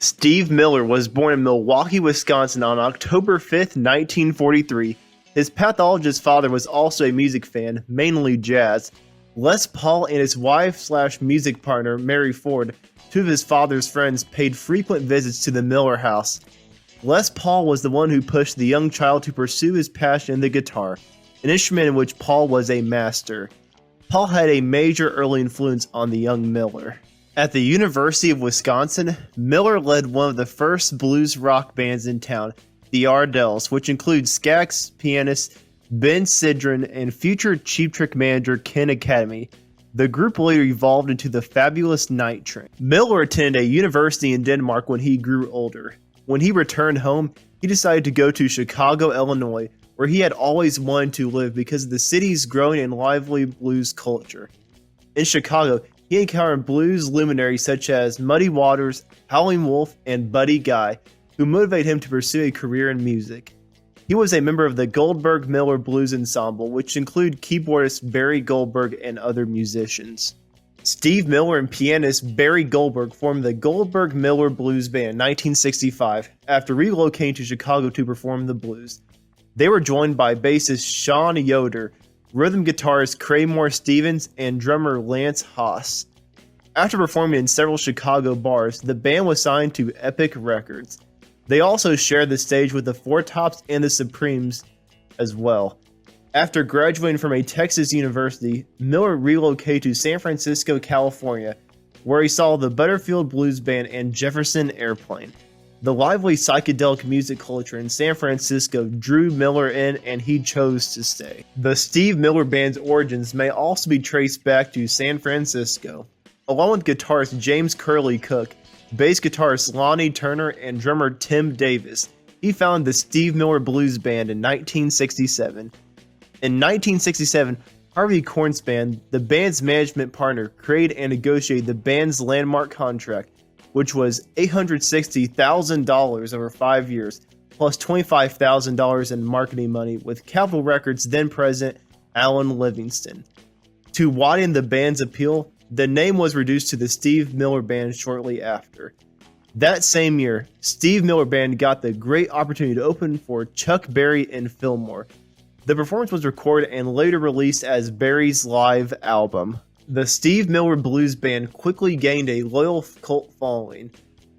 Steve Miller was born in Milwaukee, Wisconsin on October 5th, 1943. His pathologist father was also a music fan, mainly jazz. Les Paul and his wife/music partner, Mary Ford, two of his father's friends, paid frequent visits to the Miller house. Les Paul was the one who pushed the young child to pursue his passion in the guitar, an instrument in which Paul was a master. Paul had a major early influence on the young Miller. At the University of Wisconsin, Miller led one of the first blues rock bands in town, the Ardells, which includes Skaggs pianist Ben Sidran and future Cheap Trick manager Ken Academy. The group later evolved into the Fabulous Night Train. Miller attended a university in Denmark when he grew older. When he returned home, he decided to go to Chicago, Illinois, where he had always wanted to live because of the city's growing and lively blues culture. In Chicago, he encountered blues luminaries such as Muddy Waters, Howlin' Wolf, and Buddy Guy, who motivated him to pursue a career in music. He was a member of the Goldberg-Miller Blues Ensemble, which included keyboardist Barry Goldberg and other musicians. Steve Miller and pianist Barry Goldberg formed the Goldberg-Miller Blues Band in 1965 after relocating to Chicago to perform the blues. They were joined by bassist Sean Yoder, rhythm guitarist Craymore Stevens, and drummer Lance Haas. After performing in several Chicago bars, the band was signed to Epic Records. They also shared the stage with the Four Tops and the Supremes as well. After graduating from a Texas university, Miller relocated to San Francisco, California, where he saw the Butterfield Blues Band and Jefferson Airplane. The lively psychedelic music culture in San Francisco drew Miller in, and he chose to stay. The Steve Miller Band's origins may also be traced back to San Francisco. Along with guitarist James Curley Cook, bass guitarist Lonnie Turner, and drummer Tim Davis, he founded the Steve Miller Blues Band in 1967. In 1967, Harvey Kornspan, the band's management partner, created and negotiated the band's landmark contract, which was $860,000 over 5 years, plus $25,000 in marketing money with Capitol Records then president Alan Livingston. To widen the band's appeal, the name was reduced to the Steve Miller Band shortly after. That same year, Steve Miller Band got the great opportunity to open for Chuck Berry and Fillmore. The performance was recorded and later released as Berry's live album. The Steve Miller Blues Band quickly gained a loyal cult following.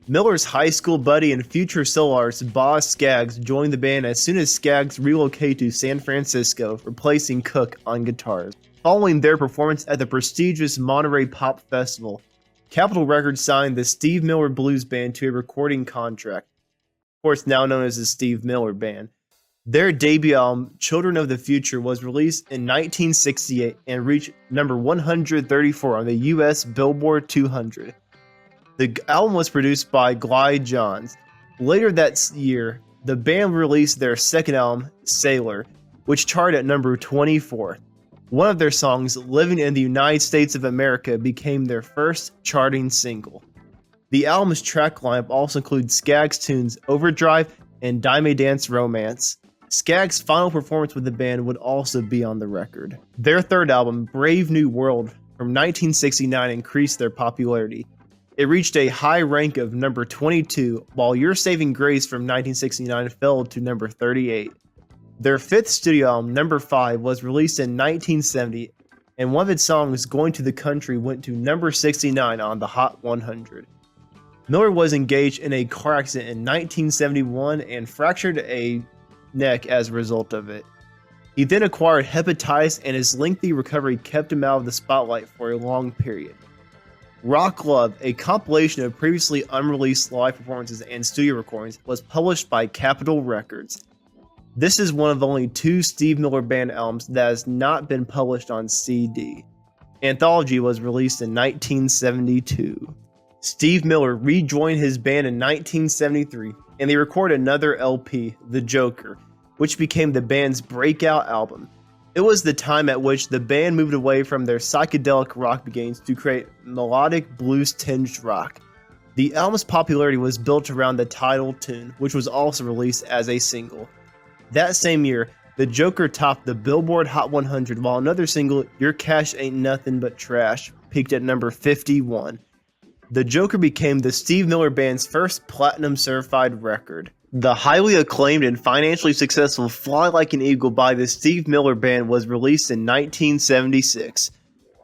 Miller's high school buddy and future solo artist Boz Skaggs joined the band as soon as Skaggs relocated to San Francisco, replacing Cook on guitars. Following their performance at the prestigious Monterey Pop Festival, Capitol Records signed the Steve Miller Blues Band to a recording contract, of course now known as the Steve Miller Band. Their debut album, Children of the Future, was released in 1968 and reached number 134 on the US Billboard 200. The album was produced by Glide Johns. Later that year, the band released their second album, Sailor, which charted at number 24. One of their songs, Living in the United States of America, became their first charting single. The album's track lineup also includes Skaggs' tunes Overdrive and Dime Dance Romance. Skaggs' final performance with the band would also be on the record. Their third album, Brave New World, from 1969 increased their popularity. It reached a high rank of number 22, while Your Saving Grace from 1969 fell to number 38. Their fifth studio album, number 5, was released in 1970, and one of its songs, Going to the Country, went to number 69 on the Hot 100. Miller was engaged in a car accident in 1971 and fractured a neck as a result of it. He then acquired hepatitis, and his lengthy recovery kept him out of the spotlight for a long period. Rock Love, a compilation of previously unreleased live performances and studio recordings, was published by Capitol Records. This is one of only 2 Steve Miller Band albums that has not been published on CD. Anthology was released in 1972. Steve Miller rejoined his band in 1973, and they recorded another LP, The Joker, which became the band's breakout album. It was the time at which the band moved away from their psychedelic rock beginnings to create melodic blues-tinged rock. The album's popularity was built around the title tune, which was also released as a single. That same year, The Joker topped the Billboard Hot 100, while another single, Your Cash Ain't Nothing But Trash, peaked at number 51. The Joker became the Steve Miller Band's first platinum certified record. The highly acclaimed and financially successful Fly Like an Eagle by the Steve Miller Band was released in 1976.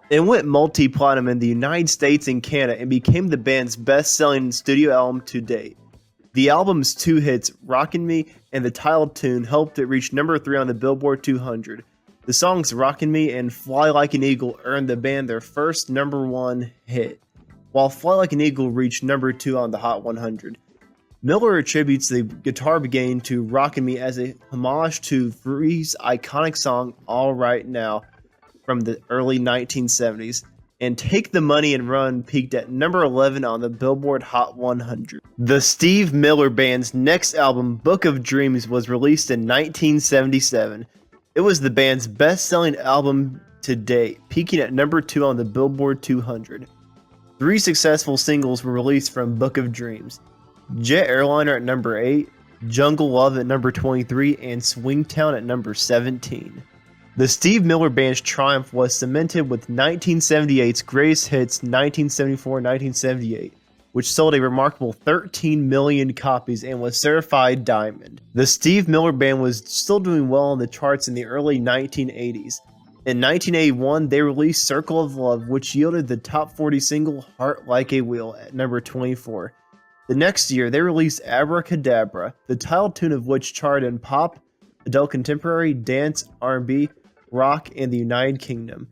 It went multi-platinum in the United States and Canada and became the band's best-selling studio album to date. The album's two hits, Rockin' Me and the title tune, helped it reach number 3 on the Billboard 200. The songs Rockin' Me and Fly Like an Eagle earned the band their first number 1 hit, while Fly Like an Eagle reached number 2 on the Hot 100. Miller attributes the guitar beginning to Rockin' Me as a homage to Free's iconic song All Right Now from the early 1970s, and Take the Money and Run peaked at number 11 on the Billboard Hot 100. The Steve Miller Band's next album, Book of Dreams, was released in 1977. It was the band's best-selling album to date, peaking at number 2 on the Billboard 200. 3 successful singles were released from Book of Dreams: Jet Airliner at number 8, Jungle Love at number 23, and Swingtown at number 17. The Steve Miller Band's triumph was cemented with 1978's Greatest Hits 1974-1978, which sold a remarkable 13 million copies and was certified diamond. The Steve Miller Band was still doing well on the charts in the early 1980s. In 1981, they released Circle of Love, which yielded the top 40 single Heart Like a Wheel at number 24. The next year, they released Abracadabra, the title tune of which charted in pop, adult contemporary, dance, R&B, rock, and the United Kingdom.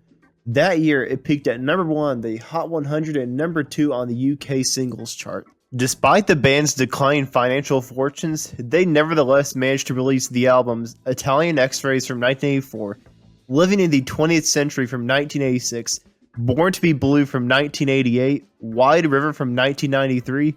That year, it peaked at number 1 on the Hot 100 and number 2 on the UK singles chart. Despite the band's declining financial fortunes, they nevertheless managed to release the albums Italian X-Rays from 1984, Living in the 20th Century from 1986, Born to be Blue from 1988, Wide River from 1993,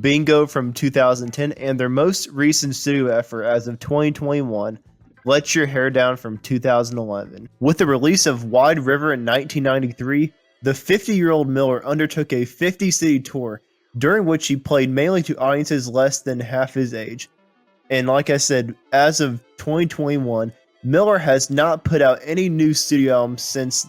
Bingo from 2010, and their most recent studio effort as of 2021, Let Your Hair Down from 2011. With the release of Wide River in 1993, the 50-year-old Miller undertook a 50-city tour, during which he played mainly to audiences less than half his age. And like I said, as of 2021, Miller has not put out any new studio albums since,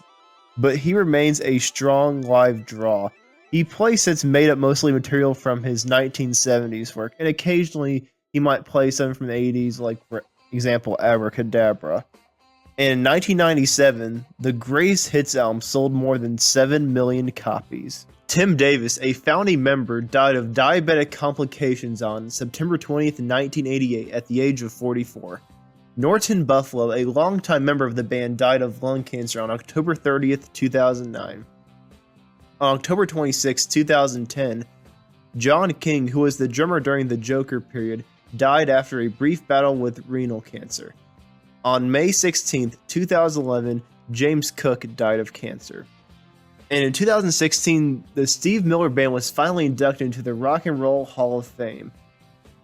but he remains a strong live draw. He play sets made up mostly material from his 1970s work, and occasionally he might play something from the 80s, like for example, Abracadabra. And in 1997, the Greatest Hits album sold more than 7 million copies. Tim Davis, a founding member, died of diabetic complications on September 20th, 1988 at the age of 44. Norton Buffalo, a longtime member of the band, died of lung cancer on October 30th, 2009. On October 26, 2010, John King, who was the drummer during the Joker period, died after a brief battle with renal cancer. On May 16, 2011, James Cook died of cancer. And in 2016, the Steve Miller Band was finally inducted into the Rock and Roll Hall of Fame.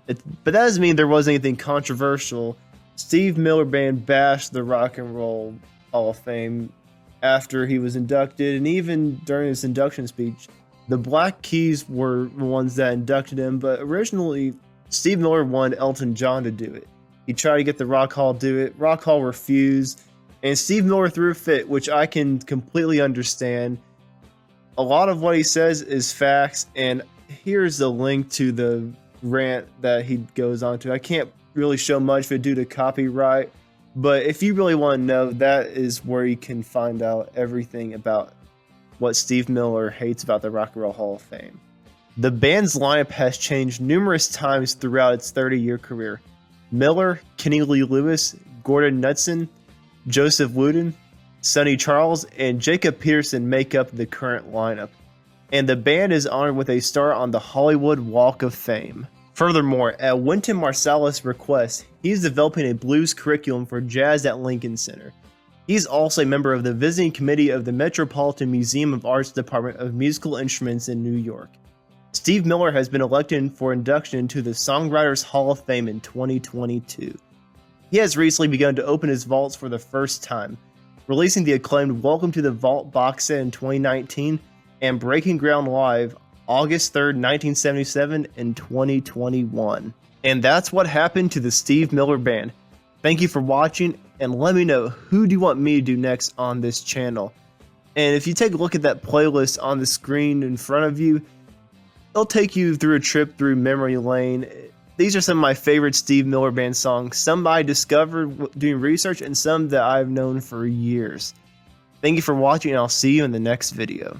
But that doesn't mean there was anything controversial. Steve Miller Band bashed the Rock and Roll Hall of Fame after he was inducted, and even during his induction speech. The Black Keys were the ones that inducted him, but originally Steve Miller wanted Elton John to do it. He tried to get the Rock Hall to do it. Rock Hall refused, and Steve Miller threw a fit, which I can completely understand. A lot of what he says is facts, and here's the link to the rant that he goes on to. I can't really show much of it due to copyright, but if you really want to know, that is where you can find out everything about what Steve Miller hates about the Rock and Roll Hall of Fame. The band's lineup has changed numerous times throughout its 30-year career. Miller, Kenny Lee Lewis, Gordon Knudsen, Joseph Wooden, Sonny Charles, and Jacob Peterson make up the current lineup, and the band is honored with a star on the Hollywood Walk of Fame. Furthermore, at Wynton Marsalis' request, he's developing a blues curriculum for jazz at Lincoln Center. He's also a member of the visiting committee of the Metropolitan Museum of Art's Department of Musical Instruments in New York. Steve Miller has been elected for induction into the Songwriters Hall of Fame in 2022. He has recently begun to open his vaults for the first time, releasing the acclaimed Welcome to the Vault box set in 2019 and Breaking Ground Live August 3rd, 1977 and 2021. And that's what happened to the Steve Miller Band. Thank you for watching, and let me know who do you want me to do next on this channel. And if you take a look at that playlist on the screen in front of you, It'll take you through a trip through memory lane. These are some of my favorite Steve Miller Band songs, some I discovered doing research and some that I've known for years. Thank you for watching, and I'll see you in the next video.